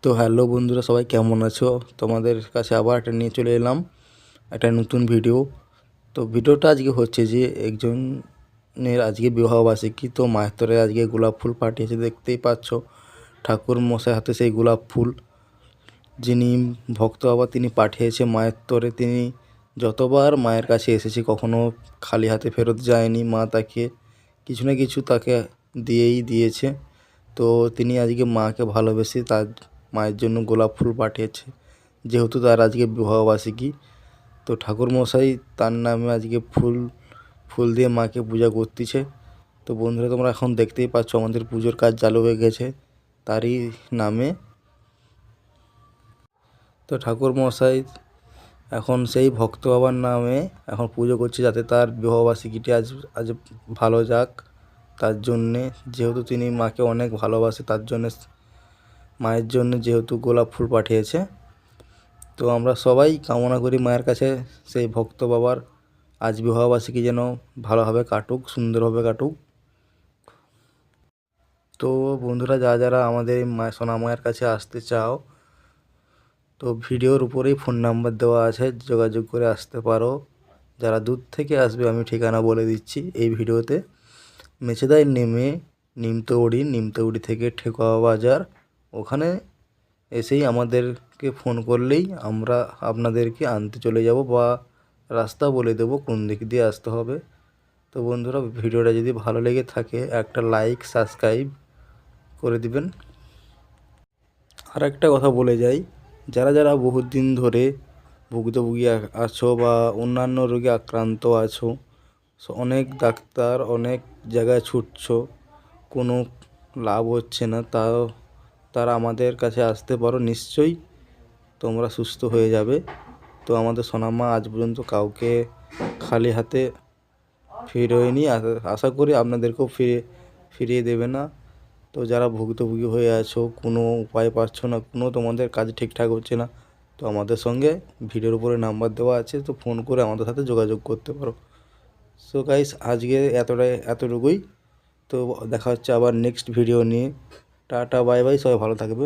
তো হ্যালো বন্ধুরা, সবাই কেমন আছো? তোমাদের কাছে আবার একটা নিয়ে চলে এলাম, একটা নতুন ভিডিও। তো ভিডিওটা আজকে হচ্ছে যে একজনের আজকে বিবাহবার্ষিকী। তো মায়ের তরে আজকে গোলাপ ফুল পাঠিয়েছে, দেখতেই পাচ্ছ ঠাকুর মশাই হাতে সেই গোলাপ ফুল। যিনি ভক্ত বাবা তিনি পাঠিয়েছে মায়ের তরে। তিনি যতবার মায়ের কাছে এসেছে কখনো খালি হাতে ফেরত যায়নি। মা তাকে কিছু না কিছু তাকে দিয়েই দিয়েছে। তো তিনি আজকে মাকে ভালোবেসে তার মায়ের জন্য গোলাপ ফুল পাঠিয়েছে, যেহেতু তার আজকে বিবাহবার্ষিকী। তো ঠাকুরমশাই তার নামে আজকে ফুল ফুল দিয়ে মাকে পূজা করতেছে। তো বন্ধুরা, তোমরা এখন দেখতেই পাচ্ছ আমাদের পুজোর কাজ চালু হয়ে গেছে তারই নামে। তো ঠাকুরমশাই এখন সেই ভক্ত বাবার নামে এখন পুজো করছে, যাতে তার বিবাহবার্ষিকীটি আজ আজ ভালো যাক। তার জন্যে, যেহেতু তিনি মাকে অনেক ভালোবাসে, তার জন্যে মায়ের জন্য যেহেতু গোলাপ ফুল পাঠিয়েছে। তো আমরা সবাই কামনা করি মায়ের কাছে সেই ভক্ত বাবার আজ বিবাহবার্ষিকী যেন ভালোভাবে কাটুক, সুন্দরভাবে কাটুক। তো বন্ধুরা, যারা আমাদের এই সোনা মায়ের কাছে আসতে চাও, তো ভিডিওর উপরেই ফোন নাম্বার দেওয়া আছে, যোগাযোগ করে আসতে পারো। যারা দূর থেকে আসবে আমি ঠিকানা বলে দিচ্ছি এই ভিডিওতে। মেছেদায় নেমে নিমতৌড়ি থেকে ঠেকুয়া বাজার, ওখানে এসেই আমাদেরকে ফোন করলেই আমরা আপনাদেরকে আনতে চলে যাব, বা রাস্তা বলে দেবো কোন দিক দিয়ে আসতে হবে। তো বন্ধুরা, ভিডিওটা যদি ভালো লেগে থাকে একটা লাইক সাবস্ক্রাইব করে দিবেন। আর একটা কথা বলে যাই, যারা বহুত দিন ধরে ভুক্তভোগী আছো বা অন্যান্য রোগে আক্রান্ত আছো, অনেক ডাক্তার অনেক জায়গায় ছুটছো, কোনো লাভ হচ্ছে না, তারা আমাদের কাছে আসতে পারো, নিশ্চয়ই তোমরা সুস্থ হয়ে যাবে। তো আমাদের সোনামা আজ পর্যন্ত কাউকে খালি হাতে ফিরোয়নি, আশা করি আপনাদেরকেও ফিরিয়ে দেবে না। তো যারা ভুক্তভোগী হয়ে আছো, কোনো উপায় পাচ্ছ না, কোনো তোমাদের কাজ ঠিকঠাক হচ্ছে না, তো আমাদের সঙ্গে ভিডিওর উপরে নাম্বার দেওয়া আছে, তো ফোন করে আমাদের সাথে যোগাযোগ করতে পারো। সো গাইস, আজকে এতটুকুই। তো দেখা হচ্ছে আবার নেক্সট ভিডিও নিয়ে। টাটা বাই বাই, সবাই ভালো থাকবে।